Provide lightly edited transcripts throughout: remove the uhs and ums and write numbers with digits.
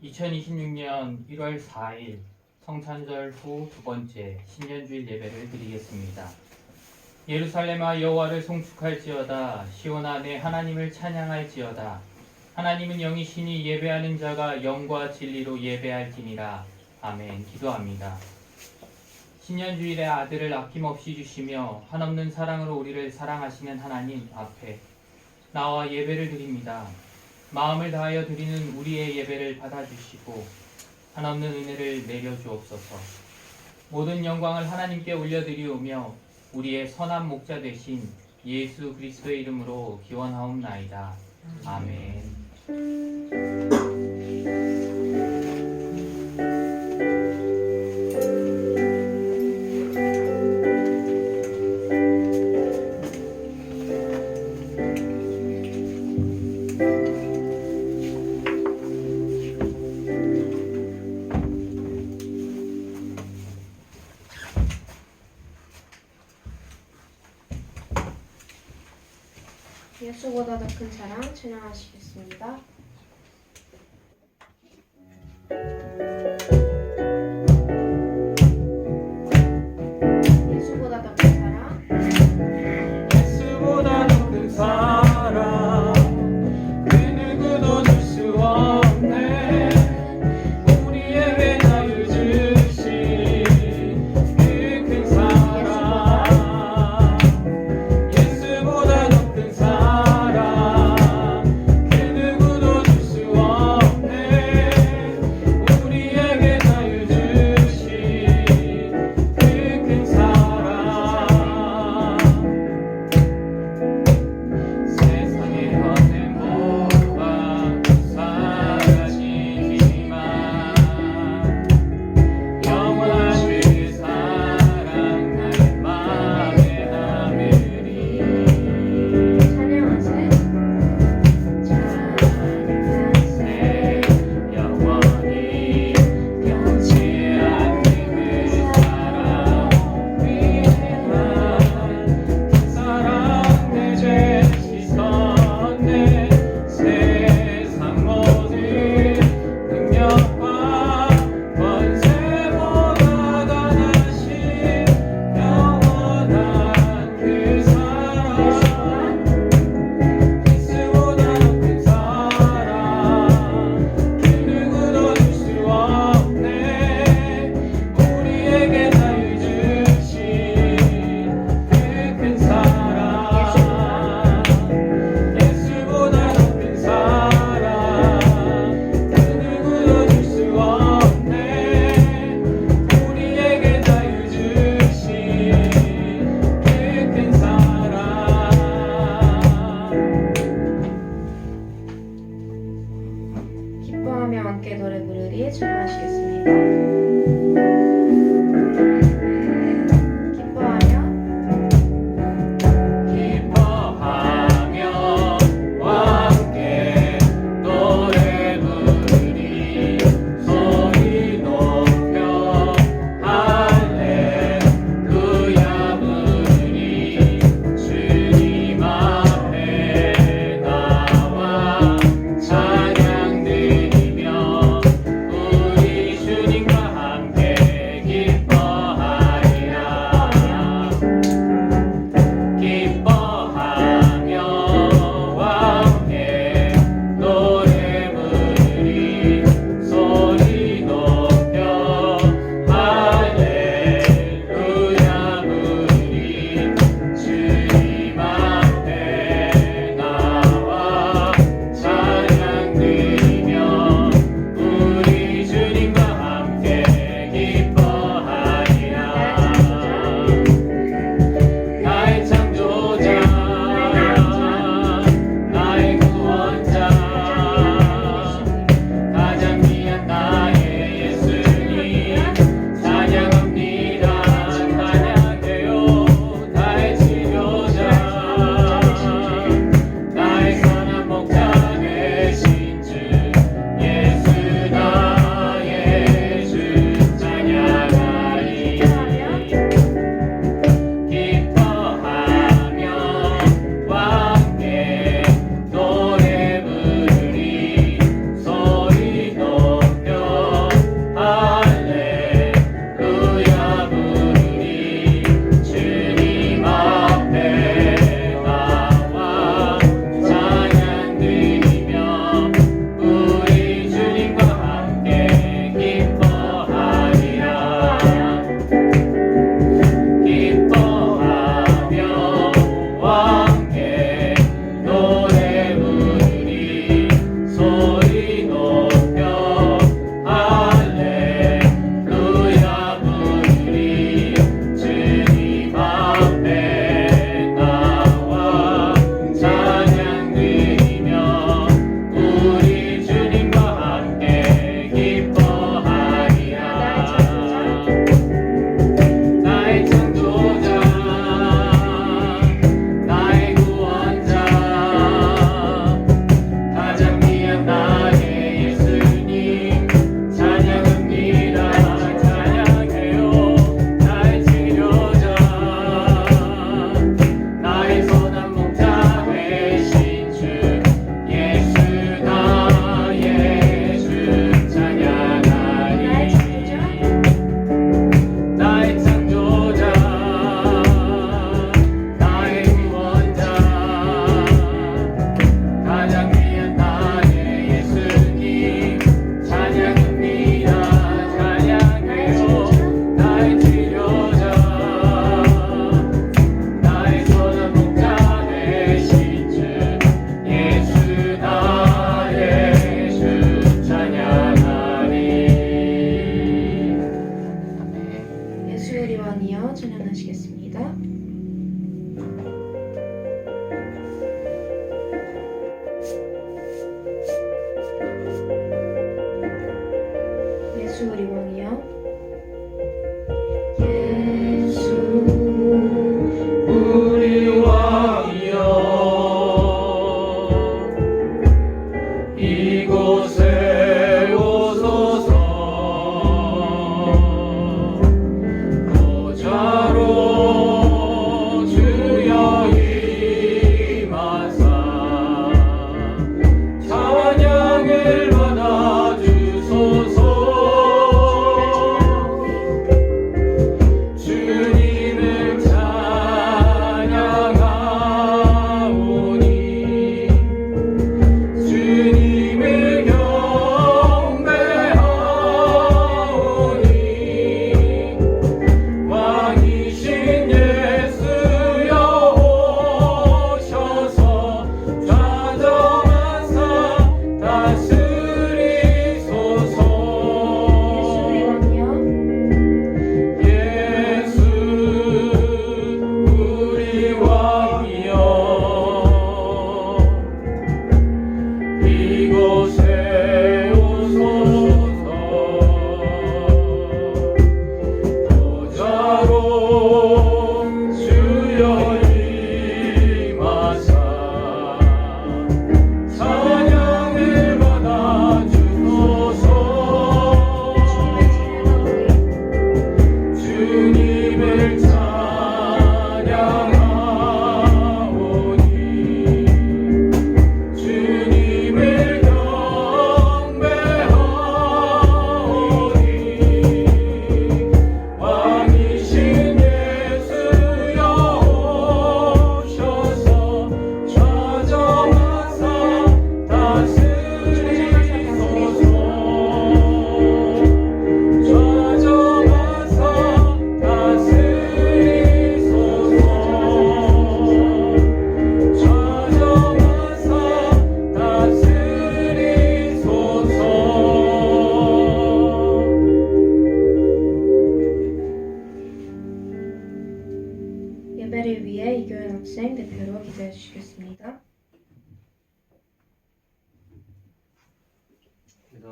2026년 1월 4일 성찬절 후 두 번째 신년주일 예배를 드리겠습니다. 예루살렘아 여호와를 송축할지어다. 시온아 내 하나님을 찬양할지어다. 하나님은 영이시니 예배하는 자가 영과 진리로 예배할지니라. 아멘. 기도합니다. 신년주일에 아들을 아낌없이 주시며 한없는 사랑으로 우리를 사랑하시는 하나님 앞에 나와 예배를 드립니다. 마음을 다하여 드리는 우리의 예배를 받아주시고 한없는 은혜를 내려주옵소서. 모든 영광을 하나님께 올려드리오며 우리의 선한 목자 되신 예수 그리스도의 이름으로 기원하옵나이다. 아멘. 예수보다 더 큰 사랑 찬양하시겠습니다. 예수보다 더 큰 사랑, 예수보다 더 큰 사랑 그 누구도 줄 수 없네. 우리의 회자를 주신 그 큰 사랑 예수보다 더 큰 사랑 그 누구도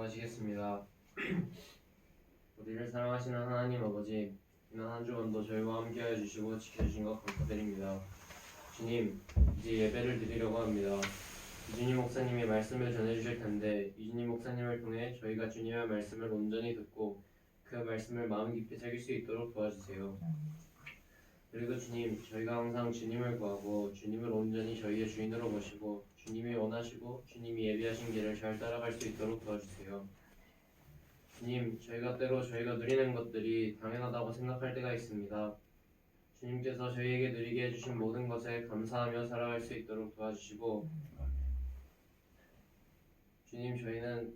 기도하시겠습니다. 우리를 사랑하시는 하나님 아버지, 지난 한 주간도 저희와 함께하여 주시고 지켜주신 것 감사드립니다. 주님, 이제 예배를 드리려고 합니다. 이준희 목사님이 말씀을 전해주실 텐데 이준희 목사님을 통해 저희가 주님의 말씀을 온전히 듣고 그 말씀을 마음 깊이 새길 수 있도록 도와주세요. 그리고 주님, 저희가 항상 주님을 구하고 주님을 온전히 저희의 주인으로 모시고 주님이 원하시고 주님이 예비하신 길을 잘 따라갈 수 있도록 도와주세요. 주님, 저희가 누리는 것들이 당연하다고 생각할 때가 있습니다. 주님께서 저희에게 누리게 해주신 모든 것에 감사하며 살아갈 수 있도록 도와주시고, 주님, 저희는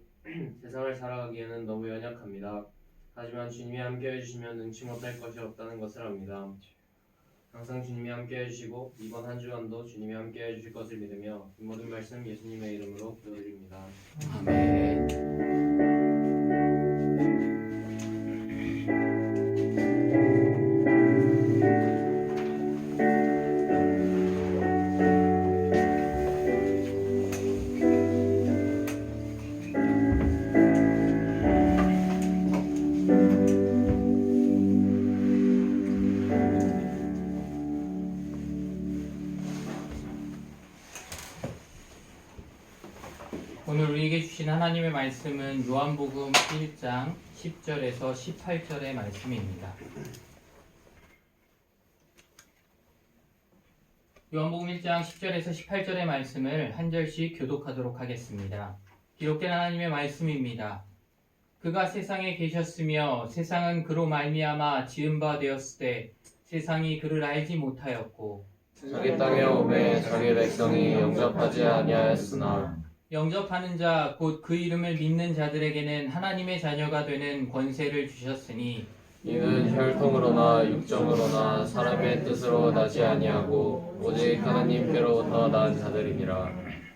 세상을 살아가기에는 너무 연약합니다. 하지만 주님이 함께 해주시면 능치 못할 것이 없다는 것을 압니다. 항상 주님이 함께 해주시고 이번 한 주간도 주님이 함께 해주실 것을 믿으며 이 모든 말씀 예수님의 이름으로 기도드립니다. 아멘. 오늘 우리에게 주신 하나님의 말씀은 요한복음 1장 10절에서 18절의 말씀입니다. 요한복음 1장 10절에서 18절의 말씀을 한 절씩 교독하도록 하겠습니다. 기록된 하나님의 말씀입니다. 그가 세상에 계셨으며 세상은 그로 말미암아 지은 바 되었을 때 세상이 그를 알지 못하였고 자기 땅에 오매 자기 백성이 영접하지 아니하였으나 영접하는 자 곧 그 이름을 믿는 자들에게는 하나님의 자녀가 되는 권세를 주셨으니 이는 혈통으로나 육정으로나 사람의 뜻으로 나지 아니하고 오직 하나님께로부터 난 자들이니라.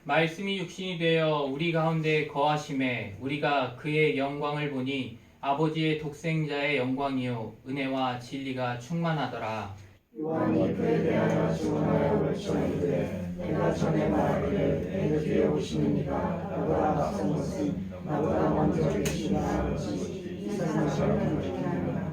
말씀이 육신이 되어 우리 가운데 거하심에 우리가 그의 영광을 보니 아버지의 독생자의 영광이요 은혜와 진리가 충만하더라. 요한이 그에 대하여 증언하여 외쳐이르되 내가 전에 말하기를 내 뒤에 오시는 이가 나보다 앞선 것은 나보다 먼저 계신 아버지 이 세상을 하느니라.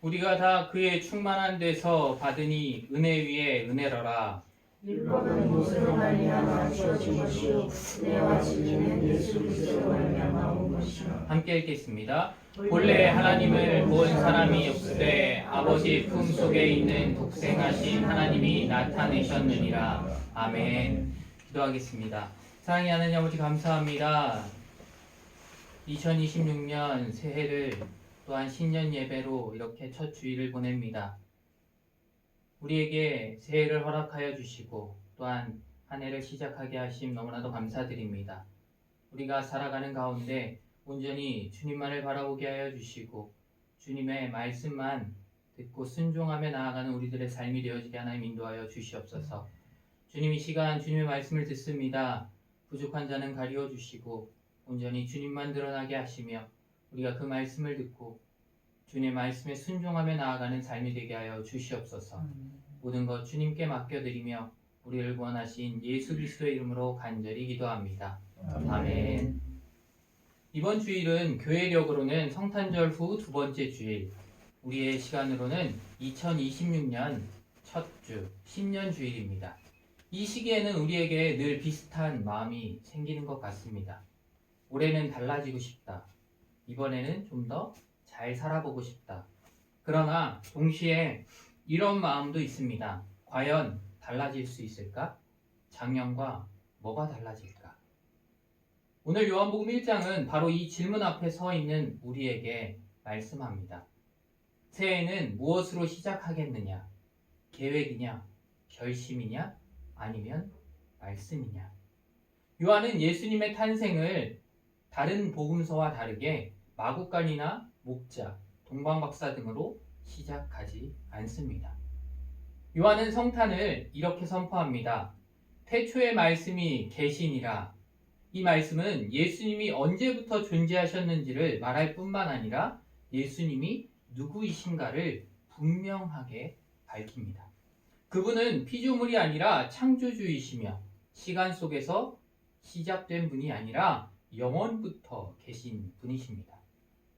우리가 다 그의 충만한 데서 받으니 은혜 위에 은혜로라. 율법은 모세로 말미암아 주어진 것이요 은혜와 진리는 예수 그리스도로 말미암아 온 것이라. 함께 읽겠습니다. 본래 하나님을 본 사람이 없으되 아버지 품속에 있는 독생하신 하나님이 나타내셨느니라. 아멘. 기도하겠습니다. 사랑의 하나님 아버지 감사합니다. 2026년 새해를 또한 신년 예배로 이렇게 첫 주일을 보냅니다. 우리에게 새해를 허락하여 주시고 또한 한 해를 시작하게 하심 너무나도 감사드립니다. 우리가 살아가는 가운데 온전히 주님만을 바라보게 하여 주시고 주님의 말씀만 듣고 순종하며 나아가는 우리들의 삶이 되어지게 하나님 인도하여 주시옵소서. 주님, 이 시간 주님의 말씀을 듣습니다. 부족한 자는 가리워 주시고 온전히 주님만 드러나게 하시며 우리가 그 말씀을 듣고 주님의 말씀에 순종하며 나아가는 삶이 되게 하여 주시옵소서. 모든 것 주님께 맡겨드리며 우리를 구원하신 예수 그리스도의 이름으로 간절히 기도합니다. 아멘. 이번 주일은 교회력으로는 성탄절 후 두 번째 주일, 우리의 시간으로는 2026년 첫 주, 신년 주일입니다. 이 시기에는 우리에게 늘 비슷한 마음이 생기는 것 같습니다. 올해는 달라지고 싶다. 이번에는 좀 더 잘 살아보고 싶다. 그러나 동시에 이런 마음도 있습니다. 과연 달라질 수 있을까? 작년과 뭐가 달라질까? 오늘 요한복음 1장은 바로 이 질문 앞에 서 있는 우리에게 말씀합니다. 새해는 무엇으로 시작하겠느냐? 계획이냐? 결심이냐? 아니면 말씀이냐? 요한은 예수님의 탄생을 다른 복음서와 다르게 마구간이나 목자, 동방박사 등으로 시작하지 않습니다. 요한은 성탄을 이렇게 선포합니다. 태초의 말씀이 계시니라. 이 말씀은 예수님이 언제부터 존재하셨는지를 말할 뿐만 아니라 예수님이 누구이신가를 분명하게 밝힙니다. 그분은 피조물이 아니라 창조주이시며 시간 속에서 시작된 분이 아니라 영원부터 계신 분이십니다.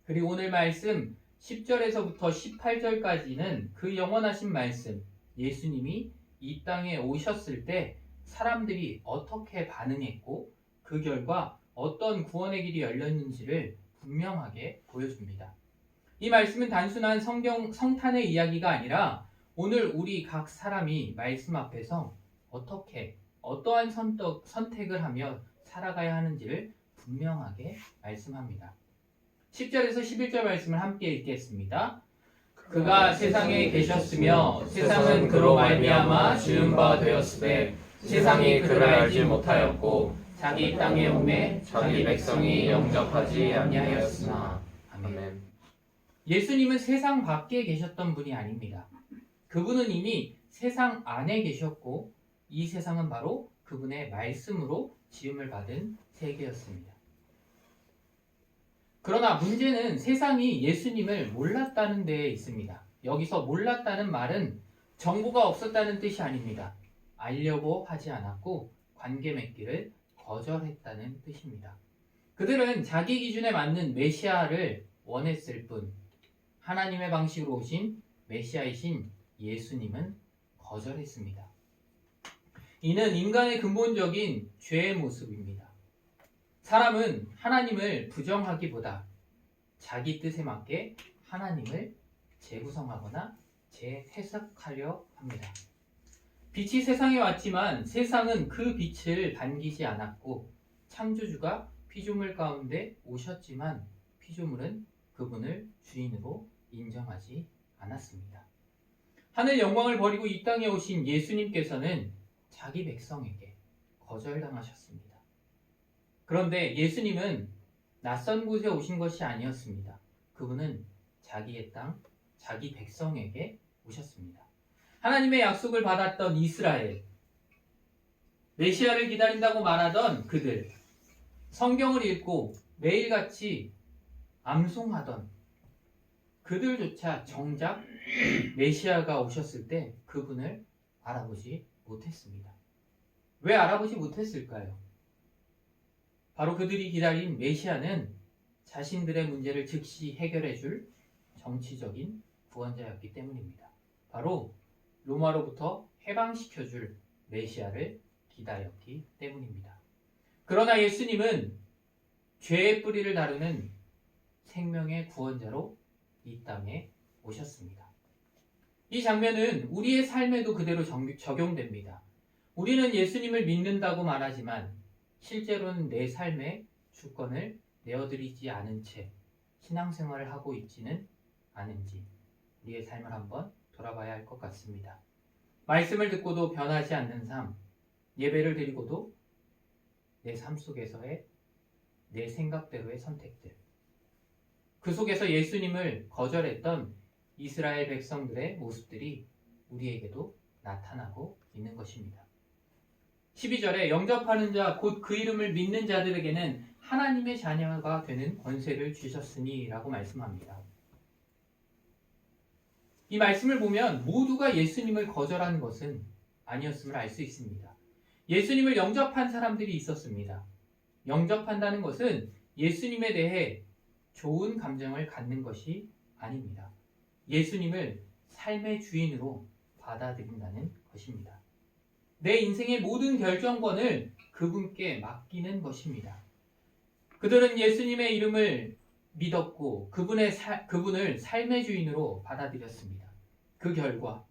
그리고 오늘 말씀 10절에서부터 18절까지는 그 영원하신 말씀, 예수님이 이 땅에 오셨을 때 사람들이 어떻게 반응했고 그 결과 어떤 구원의 길이 열렸는지를 분명하게 보여줍니다. 이 말씀은 단순한 성탄의 이야기가 아니라 오늘 우리 각 사람이 말씀 앞에서 어떻게 어떠한 선택을 하며 살아가야 하는지를 분명하게 말씀합니다. 10절에서 11절 말씀을 함께 읽겠습니다. 그가 세상에 계셨으며 세상은 그로 말미암아 지은 바 되었으되 세상이 그를 알지 못하였고 자기 땅에 오매 자기 백성이 영접하지 아니하였으나. 아멘. 예수님은 세상 밖에 계셨던 분이 아닙니다. 그분은 이미 세상 안에 계셨고 이 세상은 바로 그분의 말씀으로 지음을 받은 세계였습니다. 그러나 문제는 세상이 예수님을 몰랐다는 데에 있습니다. 여기서 몰랐다는 말은 정보가 없었다는 뜻이 아닙니다. 알려고 하지 않았고 관계 맺기를 거절했다는 뜻입니다. 그들은 자기 기준에 맞는 메시아를 원했을 뿐 하나님의 방식으로 오신 메시아이신 예수님은 거절했습니다. 이는 인간의 근본적인 죄의 모습입니다. 사람은 하나님을 부정하기보다 자기 뜻에 맞게 하나님을 재구성하거나 재해석하려 합니다. 빛이 세상에 왔지만 세상은 그 빛을 반기지 않았고 창조주가 피조물 가운데 오셨지만 피조물은 그분을 주인으로 인정하지 않았습니다. 하늘 영광을 버리고 이 땅에 오신 예수님께서는 자기 백성에게 거절당하셨습니다. 그런데 예수님은 낯선 곳에 오신 것이 아니었습니다. 그분은 자기의 땅, 자기 백성에게 오셨습니다. 하나님의 약속을 받았던 이스라엘, 메시아를 기다린다고 말하던 그들, 성경을 읽고 매일같이 암송하던 그들조차 정작 메시아가 오셨을 때 그분을 알아보지 못했습니다. 왜 알아보지 못했을까요? 바로 그들이 기다린 메시아는 자신들의 문제를 즉시 해결해 줄 정치적인 구원자였기 때문입니다. 바로 로마로부터 해방시켜 줄 메시아를 기다렸기 때문입니다. 그러나 예수님은 죄의 뿌리를 다루는 생명의 구원자로 이 땅에 오셨습니다. 이 장면은 우리의 삶에도 그대로 적용됩니다. 우리는 예수님을 믿는다고 말하지만 실제로는 내 삶에 주권을 내어드리지 않은 채 신앙생활을 하고 있지는 않은지 우리의 삶을 한번 돌아봐야 할 것 같습니다. 말씀을 듣고도 변하지 않는 삶, 예배를 드리고도 내 삶 속에서의 내 생각대로의 선택들, 그 속에서 예수님을 거절했던 이스라엘 백성들의 모습들이 우리에게도 나타나고 있는 것입니다. 12절에 영접하는 자 곧 그 이름을 믿는 자들에게는 하나님의 자녀가 되는 권세를 주셨으니 라고 말씀합니다. 이 말씀을 보면 모두가 예수님을 거절한 것은 아니었음을 알 수 있습니다. 예수님을 영접한 사람들이 있었습니다. 영접한다는 것은 예수님에 대해 좋은 감정을 갖는 것이 아닙니다. 예수님을 삶의 주인으로 받아들인다는 것입니다. 내 인생의 모든 결정권을 그분께 맡기는 것입니다. 그들은 예수님의 이름을 믿었고 그분을 삶의 주인으로 받아들였습니다. 그 결과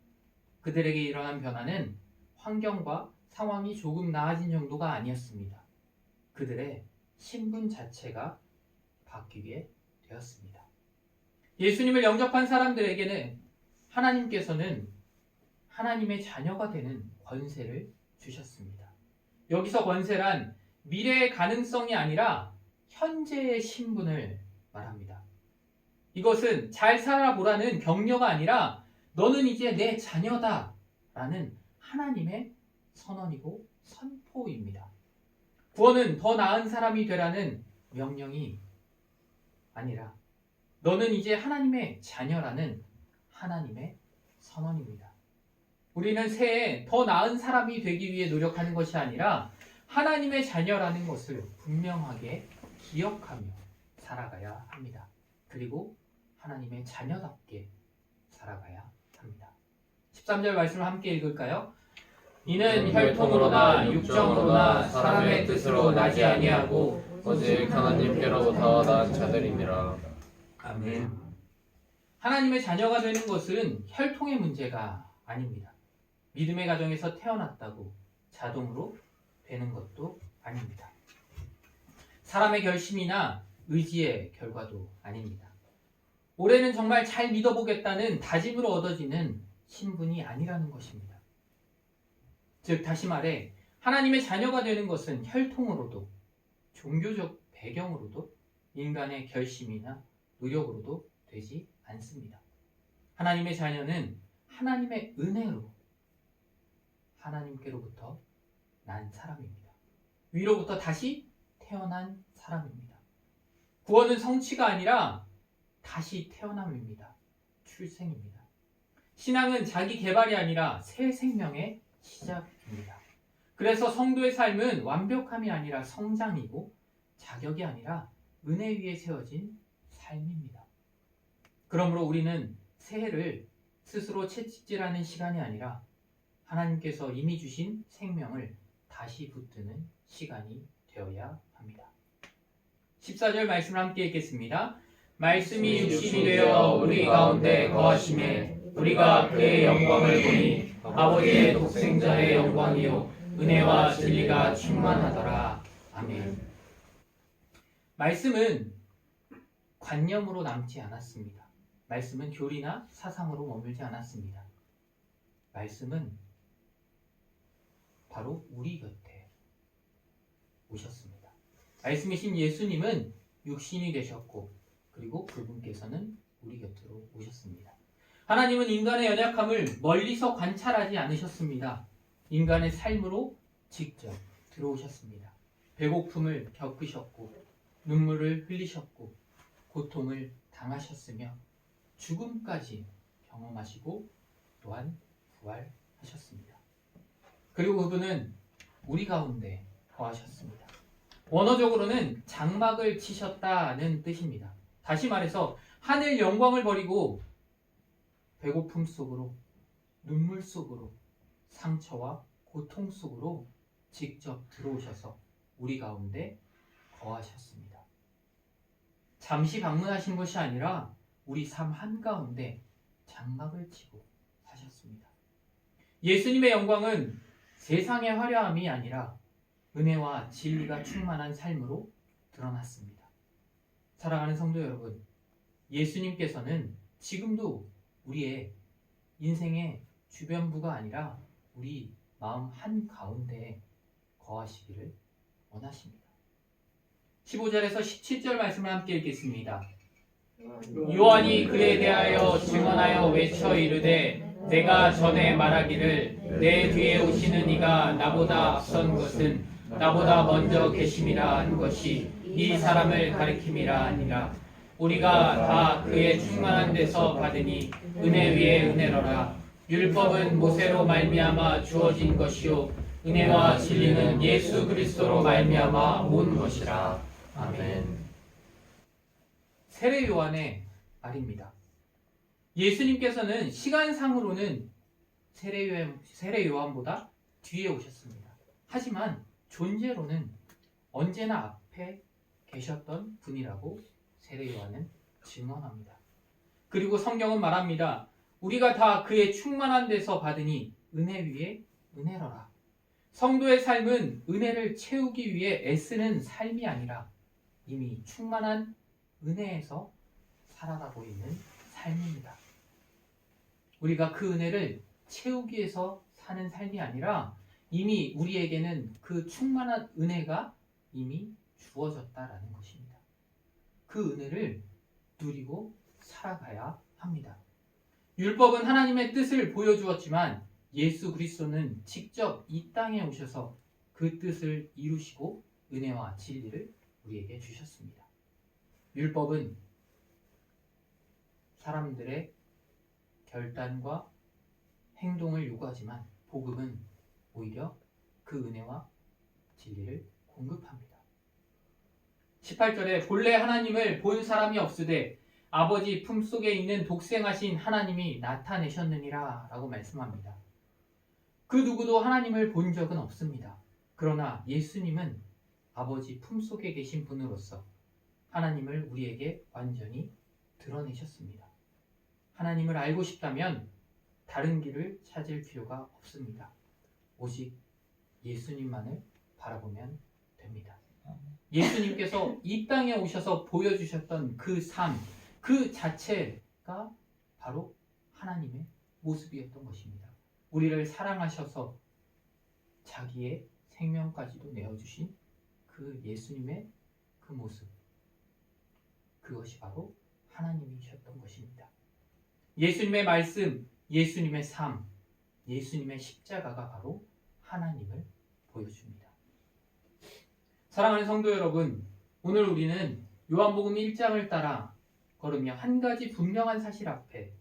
그들에게 일어난 변화는 환경과 상황이 조금 나아진 정도가 아니었습니다. 그들의 신분 자체가 바뀌게 되었습니다. 예수님을 영접한 사람들에게는 하나님께서는 하나님의 자녀가 되는 권세를 주셨습니다. 여기서 권세란 미래의 가능성이 아니라 현재의 신분을 말합니다. 이것은 잘 살아보라는 격려가 아니라 너는 이제 내 자녀다 라는 하나님의 선언이고 선포입니다. 구원은 더 나은 사람이 되라는 명령이 아니라 너는 이제 하나님의 자녀라는 하나님의 선언입니다. 우리는 새해 더 나은 사람이 되기 위해 노력하는 것이 아니라 하나님의 자녀라는 것을 분명하게 기억하며 살아가야 합니다. 그리고 하나님의 자녀답게 살아가야 합니다. 13절 말씀을 함께 읽을까요? 이는 혈통으로나 육정으로나 사람의 뜻으로 나지 아니하고 오직 하나님께로부터 난 자들이니라. 아멘. 하나님의 자녀가 되는 것은 혈통의 문제가 아닙니다. 믿음의 가정에서 태어났다고 자동으로 되는 것도 아닙니다. 사람의 결심이나 의지의 결과도 아닙니다. 올해는 정말 잘 믿어보겠다는 다짐으로 얻어지는 신분이 아니라는 것입니다. 즉 다시 말해 하나님의 자녀가 되는 것은 혈통으로도 종교적 배경으로도 인간의 결심이나 노력으로도 되지 않습니다. 하나님의 자녀는 하나님의 은혜로 하나님께로부터 난 사람입니다. 위로부터 다시 태어난 사람입니다. 구원은 성취가 아니라 다시 태어남입니다. 출생입니다. 신앙은 자기 개발이 아니라 새 생명의 시작입니다. 그래서 성도의 삶은 완벽함이 아니라 성장이고 자격이 아니라 은혜 위에 세워진 삶입니다. 그러므로 우리는 새해를 스스로 채찍질하는 시간이 아니라 하나님께서 이미 주신 생명을 다시 붙드는 시간이 되어야 합니다. 14절 말씀을 함께 읽겠습니다. 말씀이 육신이 되어 우리 가운데 거하심에 우리가 그의 영광을 보니 아버지의 독생자의 영광이요 은혜와 진리가 충만하더라. 아멘. 말씀은 관념으로 남지 않았습니다. 말씀은 교리나 사상으로 머물지 않았습니다. 말씀은 바로 우리 곁에 오셨습니다. 말씀이신 예수님은 육신이 되셨고 그리고 그분께서는 우리 곁으로 오셨습니다. 하나님은 인간의 연약함을 멀리서 관찰하지 않으셨습니다. 인간의 삶으로 직접 들어오셨습니다. 배고픔을 겪으셨고 눈물을 흘리셨고 고통을 당하셨으며 죽음까지 경험하시고 또한 부활하셨습니다. 그리고 그분은 우리 가운데 거하셨습니다. 원어적으로는 장막을 치셨다는 뜻입니다. 다시 말해서 하늘 영광을 버리고 배고픔 속으로 눈물 속으로 상처와 고통 속으로 직접 들어오셔서 우리 가운데 거하셨습니다. 잠시 방문하신 것이 아니라 우리 삶 한가운데 장막을 치고 사셨습니다. 예수님의 영광은 세상의 화려함이 아니라 은혜와 진리가 충만한 삶으로 드러났습니다. 사랑하는 성도 여러분, 예수님께서는 지금도 우리의 인생의 주변부가 아니라 우리 마음 한가운데에 거하시기를 원하십니다. 15절에서 17절 말씀을 함께 읽겠습니다. 요한이 그에 대하여 증언하여 외쳐 이르되 내가 전에 말하기를 내 뒤에 오시는 이가 나보다 앞선 것은 나보다 먼저 계심이라 한 것이 이 사람을 가리킴이라 하니라. 우리가 다 그의 충만한 데서 받으니 은혜 위에 은혜로라. 율법은 모세로 말미암아 주어진 것이요 은혜와 진리는 예수 그리스도로 말미암아 온 것이라. 아멘. 세례 요한의 말입니다. 예수님께서는 시간상으로는 세례 요한보다 뒤에 오셨습니다. 하지만 존재로는 언제나 앞에 계셨던 분이라고 세례 요한은 증언합니다. 그리고 성경은 말합니다. 우리가 다 그의 충만한 데서 받으니 은혜 위에 은혜로라. 성도의 삶은 은혜를 채우기 위해 애쓰는 삶이 아니라 이미 충만한 은혜에서 살아가고 있는 삶입니다. 우리가 그 은혜를 채우기 위해서 사는 삶이 아니라 이미 우리에게는 그 충만한 은혜가 이미 주어졌다라는 것입니다. 그 은혜를 누리고 살아가야 합니다. 율법은 하나님의 뜻을 보여주었지만 예수 그리스도는 직접 이 땅에 오셔서 그 뜻을 이루시고 은혜와 진리를 우리에게 주셨습니다. 율법은 사람들의 결단과 행동을 요구하지만 복음은 오히려 그 은혜와 진리를 공급합니다. 18절에 본래 하나님을 본 사람이 없으되 아버지 품속에 있는 독생하신 하나님이 나타내셨느니라 라고 말씀합니다. 그 누구도 하나님을 본 적은 없습니다. 그러나 예수님은 아버지 품속에 계신 분으로서 하나님을 우리에게 완전히 드러내셨습니다. 하나님을 알고 싶다면 다른 길을 찾을 필요가 없습니다. 오직 예수님만을 바라보면 됩니다. 예수님께서 이 땅에 오셔서 보여주셨던 그 삶, 그 자체가 바로 하나님의 모습이었던 것입니다. 우리를 사랑하셔서 자기의 생명까지도 내어주신 그 예수님의 그 모습, 그것이 바로 하나님이셨던 것입니다. 예수님의 말씀, 예수님의 삶, 예수님의 십자가가 바로 하나님을 보여줍니다. 사랑하는 성도 여러분, 오늘 우리는 요한복음 1장을 따라 걸으며 한 가지 분명한 사실 앞에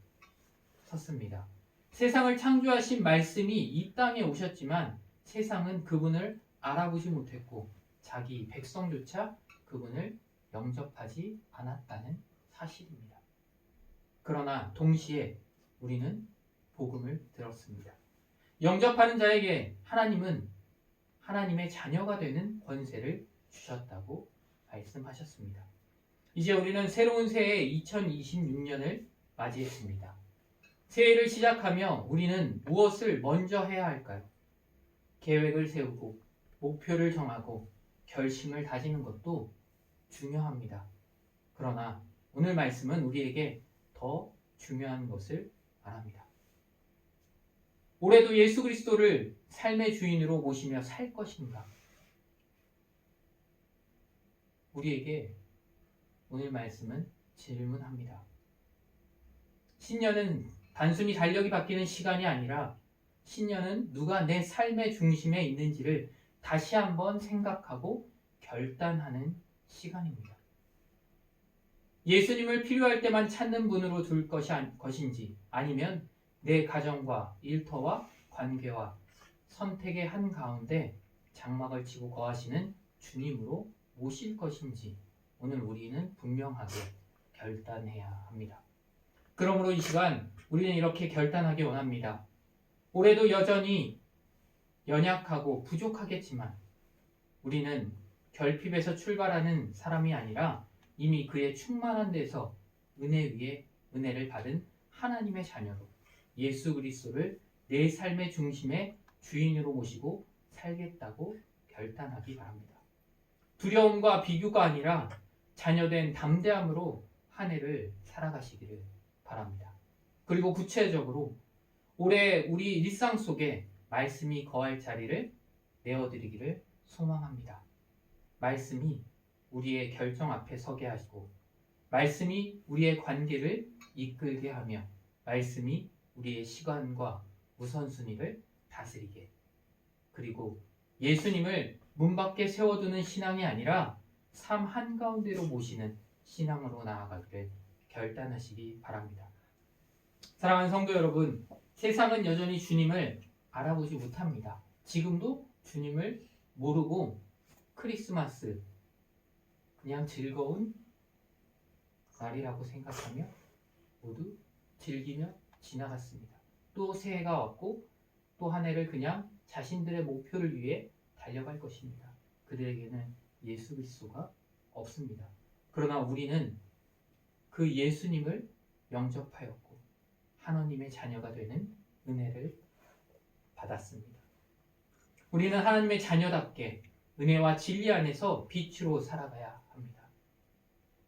섰습니다. 세상을 창조하신 말씀이 이 땅에 오셨지만 세상은 그분을 알아보지 못했고 자기 백성조차 그분을 영접하지 않았다는 사실입니다. 그러나 동시에 우리는 복음을 들었습니다. 영접하는 자에게 하나님은 하나님의 자녀가 되는 권세를 주셨다고 말씀하셨습니다. 이제 우리는 새로운 새해 2026년을 맞이했습니다. 새해를 시작하며 우리는 무엇을 먼저 해야 할까요? 계획을 세우고 목표를 정하고 결심을 다지는 것도 중요합니다. 그러나 오늘 말씀은 우리에게 더 중요한 것을 말합니다. 올해도 예수 그리스도를 삶의 주인으로 모시며 살 것인가? 우리에게 오늘 말씀은 질문합니다. 신년은 단순히 달력이 바뀌는 시간이 아니라 신년은 누가 내 삶의 중심에 있는지를 다시 한번 생각하고 결단하는 시간입니다. 예수님을 필요할 때만 찾는 분으로 둘 것인지 아니면 내 가정과 일터와 관계와 선택의 한가운데 장막을 치고 거하시는 주님으로 모실 것인지 오늘 우리는 분명하게 결단해야 합니다. 그러므로 이 시간 우리는 이렇게 결단하기 원합니다. 올해도 여전히 연약하고 부족하겠지만 우리는 결핍에서 출발하는 사람이 아니라 이미 그의 충만한 데서 은혜 위에 은혜를 받은 하나님의 자녀로 예수 그리스도를 내 삶의 중심의 주인으로 모시고 살겠다고 결단하기 바랍니다. 두려움과 비교가 아니라 자녀된 담대함으로 한 해를 살아가시기를 바랍니다. 그리고 구체적으로 올해 우리 일상 속에 말씀이 거할 자리를 내어드리기를 소망합니다. 말씀이 우리의 결정 앞에 서게 하시고 말씀이 우리의 관계를 이끌게 하며 말씀이 우리의 시간과 우선순위를 다스리게 그리고 예수님을 문 밖에 세워두는 신앙이 아니라 삶 한가운데로 모시는 신앙으로 나아가기를 결단하시기 바랍니다. 사랑하는 성도 여러분, 세상은 여전히 주님을 알아보지 못합니다. 지금도 주님을 모르고 크리스마스 그냥 즐거운 날이라고 생각하며 모두 즐기며 지나갔습니다. 또 새해가 왔고 또 한 해를 그냥 자신들의 목표를 위해 달려갈 것입니다. 그들에게는 예수 그리스도가 없습니다. 그러나 우리는 그 예수님을 영접하였고 하나님의 자녀가 되는 은혜를 받았습니다. 우리는 하나님의 자녀답게 은혜와 진리 안에서 빛으로 살아가야 합니다.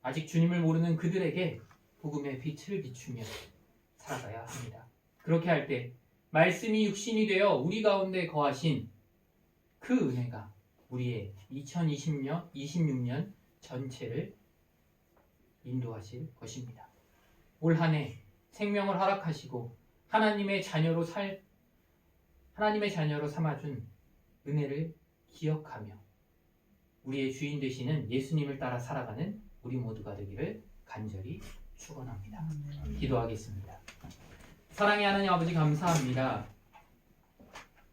아직 주님을 모르는 그들에게 복음의 빛을 비추며 살아가야 합니다. 그렇게 할 때 말씀이 육신이 되어 우리 가운데 거하신 그 은혜가 우리의 2026년 전체를 인도하실 것입니다. 올 한 해 생명을 허락하시고 하나님의 자녀로 삼아준 은혜를 기억하며 우리의 주인 되시는 예수님을 따라 살아가는 우리 모두가 되기를 간절히 축원합니다. 기도하겠습니다. 사랑의 하나님 아버지 감사합니다.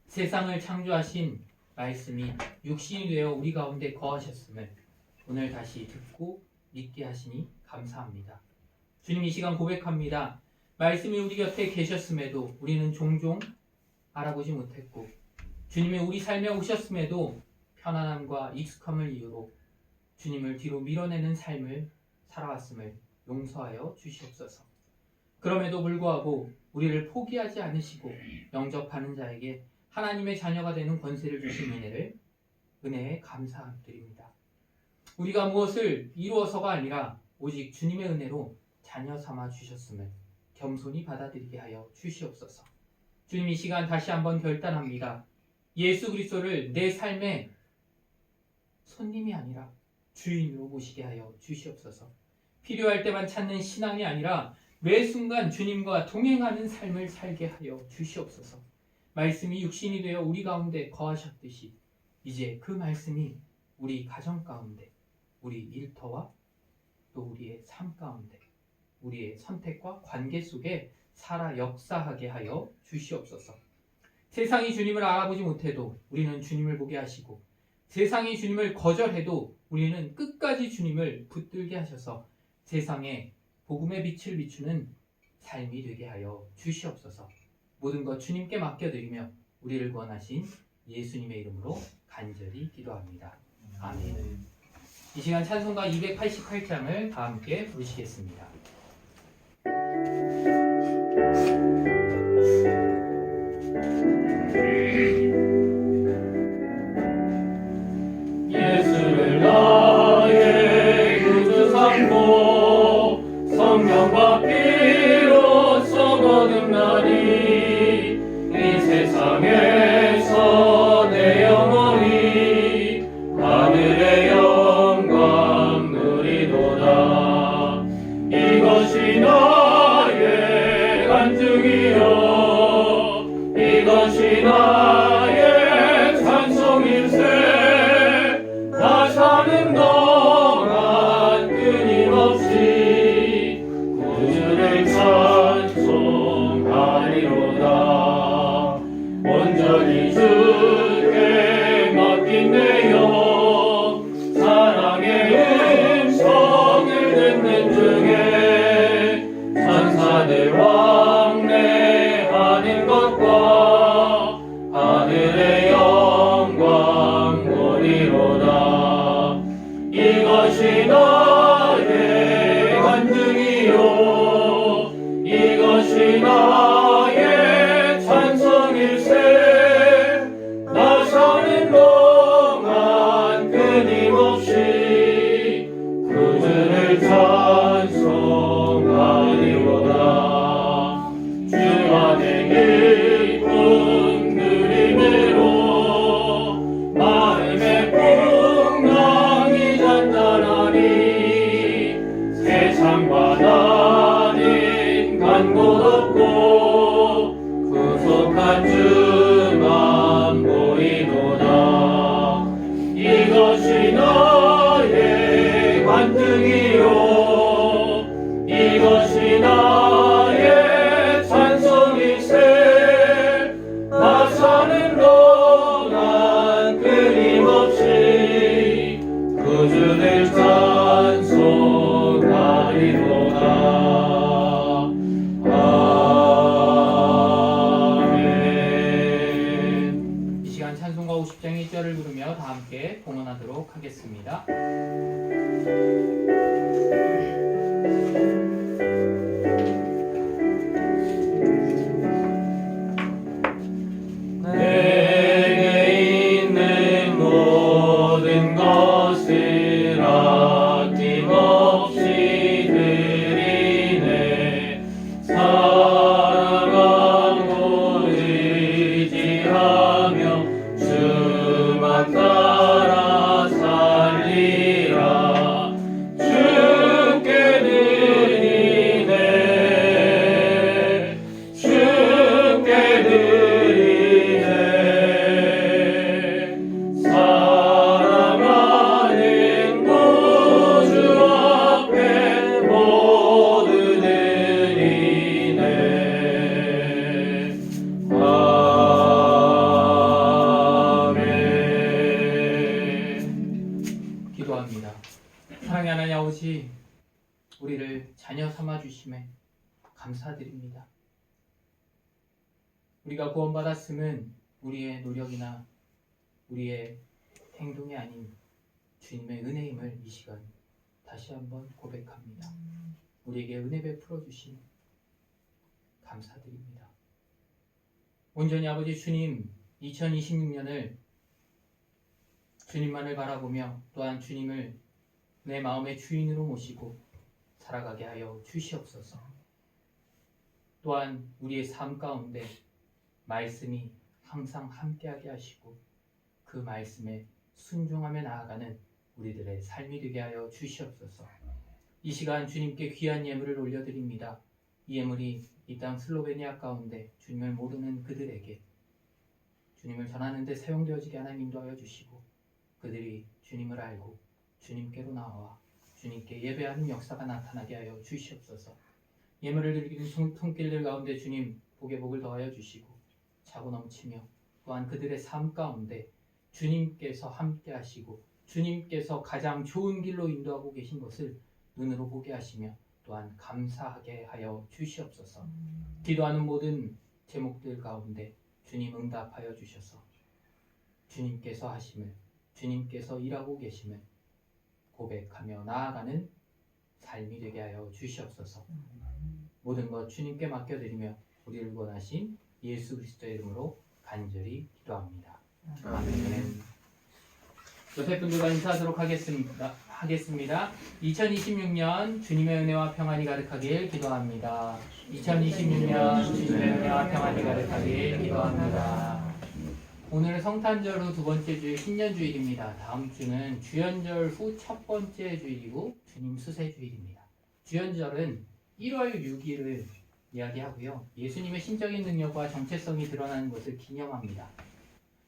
세상을 창조하신 말씀이 육신이 되어 우리 가운데 거하셨음을 오늘 다시 듣고 믿게 하시니 감사합니다. 주님, 이 시간 고백합니다. 말씀이 우리 곁에 계셨음에도 우리는 종종 알아보지 못했고, 주님이 우리 삶에 오셨음에도 편안함과 익숙함을 이유로 주님을 뒤로 밀어내는 삶을 살아왔음을 용서하여 주시옵소서. 그럼에도 불구하고 우리를 포기하지 않으시고 영접하는 자에게 하나님의 자녀가 되는 권세를 주신 은혜에 감사드립니다. 우리가 무엇을 이루어서가 아니라 오직 주님의 은혜로 자녀 삼아 주셨음을 겸손히 받아들이게 하여 주시옵소서. 주님, 이 시간 다시 한번 결단합니다. 예수 그리스도를 내 삶의 손님이 아니라 주인으로 모시게 하여 주시옵소서. 필요할 때만 찾는 신앙이 아니라 매 순간 주님과 동행하는 삶을 살게 하여 주시옵소서. 말씀이 육신이 되어 우리 가운데 거하셨듯이 이제 그 말씀이 우리 가정 가운데, 우리 일터와 또 우리의 삶 가운데, 우리의 선택과 관계 속에 살아 역사하게 하여 주시옵소서. 세상이 주님을 알아보지 못해도 우리는 주님을 보게 하시고, 세상이 주님을 거절해도 우리는 끝까지 주님을 붙들게 하셔서 세상에 복음의 빛을 비추는 삶이 되게 하여 주시옵소서. 모든 것 주님께 맡겨드리며 우리를 구원하신 예수님의 이름으로 간절히 기도합니다. 아멘. 이 시간 찬송가 288장을 다 함께 부르시겠습니다. 예수를 나의 구주 삼고 성령과 피로써 거듭나니 이 세상에서 내 영혼이 하늘의 영광 누리도다. 이것이 나의 간증이요 이것이 나의 찬송일세. 나 사는 동안 끊임없이 구주를 찬송하리로다. 온전히 주께 맡긴 내 영, 사랑의 음성을 듣는 중에 천사들 왕래하는 것과 하늘의 영광 보리로다. 이것이 나의 간증이요 이것이 나의 찬송일세. 나 사는 동안 끊임없이 구주를 찬송하리로다. 주 안에 기쁨 누림으로 마음의 풍랑이 잔잔하니 세상과 나는 간 곳 없고 구속한 주만 보이도다. 이것이 나의 간증이요 이것이 나의 찬송일세. 나 사는 동안 끊임없이 구주를 찬송하리로다. 아멘. 이 시간 찬송가 50장 1절을 부르며 다 함께 봉헌하도록 하겠습니다. 내게 있는 모든 것을 아낌없이 드리네. 사랑하고 의지하며 주만 따라 살리라. 주께 드리네 주께 드리네. 사랑하는 구주 앞에 모두 드리네. 아멘. 기도합니다. 사랑의 하나님 아버지, 우리를 자녀 삼아 주심에 감사드립니다. 우리가 구원받았음은 우리의 노력이나 우리의 행동이 아닌 주님의 은혜임을 이 시간 다시 한번 고백합니다. 우리에게 은혜 베풀어 주심 감사드립니다. 온전히 아버지 주님, 2026년을 주님만을 바라보며 또한 주님을 내 마음의 주인으로 모시고 살아가게 하여 주시옵소서. 또한 우리의 삶 가운데 말씀이 항상 함께하게 하시고 그 말씀에 순종하며 나아가는 우리들의 삶이 되게 하여 주시옵소서. 이 시간 주님께 귀한 예물을 올려드립니다. 이 예물이 이 땅 슬로베니아 가운데 주님을 모르는 그들에게 주님을 전하는 데 사용되어지게 하나님 인도하여 주시고 그들이 주님을 알고 주님께로 나와 주님께 예배하는 역사가 나타나게 하여 주시옵소서. 예물을 드리는 손길들 가운데 주님 복의 복을 더하여 주시고 차고 넘치며 또한 그들의 삶 가운데 주님께서 함께 하시고 주님께서 가장 좋은 길로 인도하고 계신 것을 눈으로 보게 하시며 또한 감사하게 하여 주시옵소서. 기도하는 모든 제목들 가운데 주님 응답하여 주셔서 주님께서 하심을 주님께서 일하고 계심을 고백하며 나아가는 삶이 되게 하여 주시옵소서. 모든 것 주님께 맡겨드리며 우리를 구원하신 예수 그리스도의 이름으로 간절히 기도합니다. 아멘. 옆에 분들과 인사하도록 하겠습니다. 2026년 주님의 은혜와 평안이 가득하길 기도합니다. 2026년 주님의 은혜와 평안이 가득하길 기도합니다. 오늘 성탄절 후 두 번째 주일 신년주일입니다. 다음 주는 주연절 후 첫 번째 주일이고 주님 수세주일입니다. 주연절은 1월 6일을 이야기하고요. 예수님의 신적인 능력과 정체성이 드러나는 것을 기념합니다.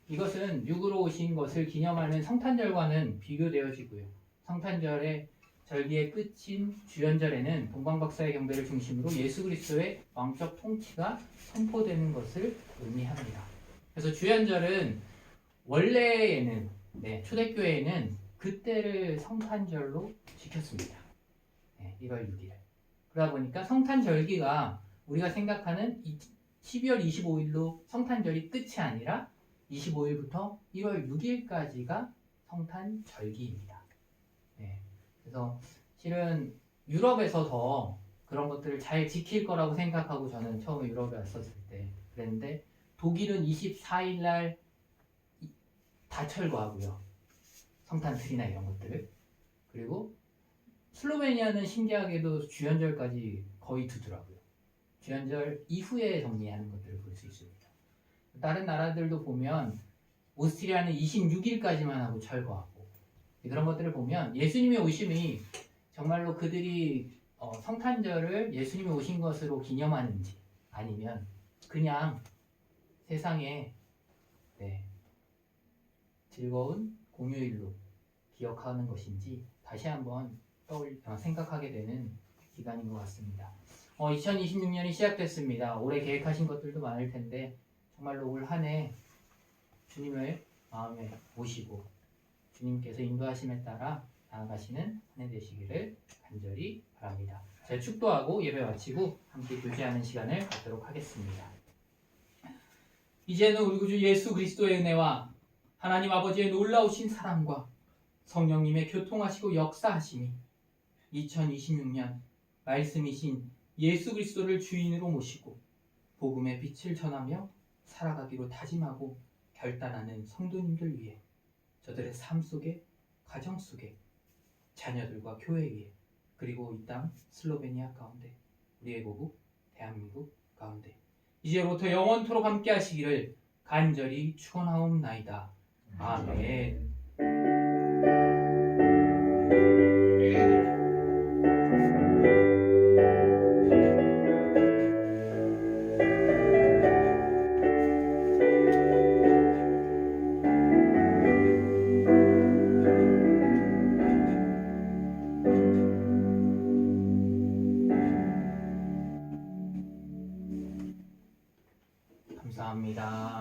이것은 육으로 오신 것을 기념하는 성탄절과는 비교되어지고요. 성탄절의 절기의 끝인 주연절에는 동방박사의 경배를 중심으로 예수 그리스도의 왕적 통치가 선포되는 것을 의미합니다. 그래서 주연절은 원래에는 초대교회에는 그때를 성탄절로 지켰습니다. 1월 6일. 그러다 보니까 성탄절기가 우리가 생각하는 12월 25일로 성탄절이 끝이 아니라 25일부터 1월 6일까지가 성탄절기입니다. 그래서 실은 유럽에서 더 그런 것들을 잘 지킬 거라고 생각하고 저는 처음에 유럽에 왔었을 때 그랬는데 독일은 24일 날 다 철거하고요. 성탄트리나 이런 것들을. 그리고 슬로베니아는 신기하게도 주연절까지 거의 두더라고요. 주연절 이후에 정리하는 것들을 볼 수 있습니다. 다른 나라들도 보면 오스트리아는 26일까지만 하고 철거하고 그런 것들을 보면 예수님의 오심이 정말로 그들이 성탄절을 예수님이 오신 것으로 기념하는지 아니면 그냥 세상에 즐거운 공휴일로 기억하는 것인지 다시 한번 생각하게 되는 기간인 것 같습니다. 2026년이 시작됐습니다. 올해 계획하신 것들도 많을 텐데 정말로 올 한 해 주님을 마음에 모시고 주님께서 인도하심에 따라 나아가시는 한 해 되시기를 간절히 바랍니다. 제가 축도하고 예배 마치고 함께 교제하는 시간을 갖도록 하겠습니다. 이제는 우리 구주 예수 그리스도의 은혜와 하나님 아버지의 놀라우신 사랑과 성령님의 교통하시고 역사하심이 2026년 말씀이신 예수 그리스도를 주인으로 모시고 복음의 빛을 전하며 살아가기로 다짐하고 결단하는 성도님들 위해 저들의 삶 속에, 가정 속에, 자녀들과 교회 위에 그리고 이 땅 슬로베니아 가운데 우리의 고국 대한민국 가운데 이제부터 영원토록 함께 하시기를 간절히 축원하옵나이다. 아멘. 감사합니다.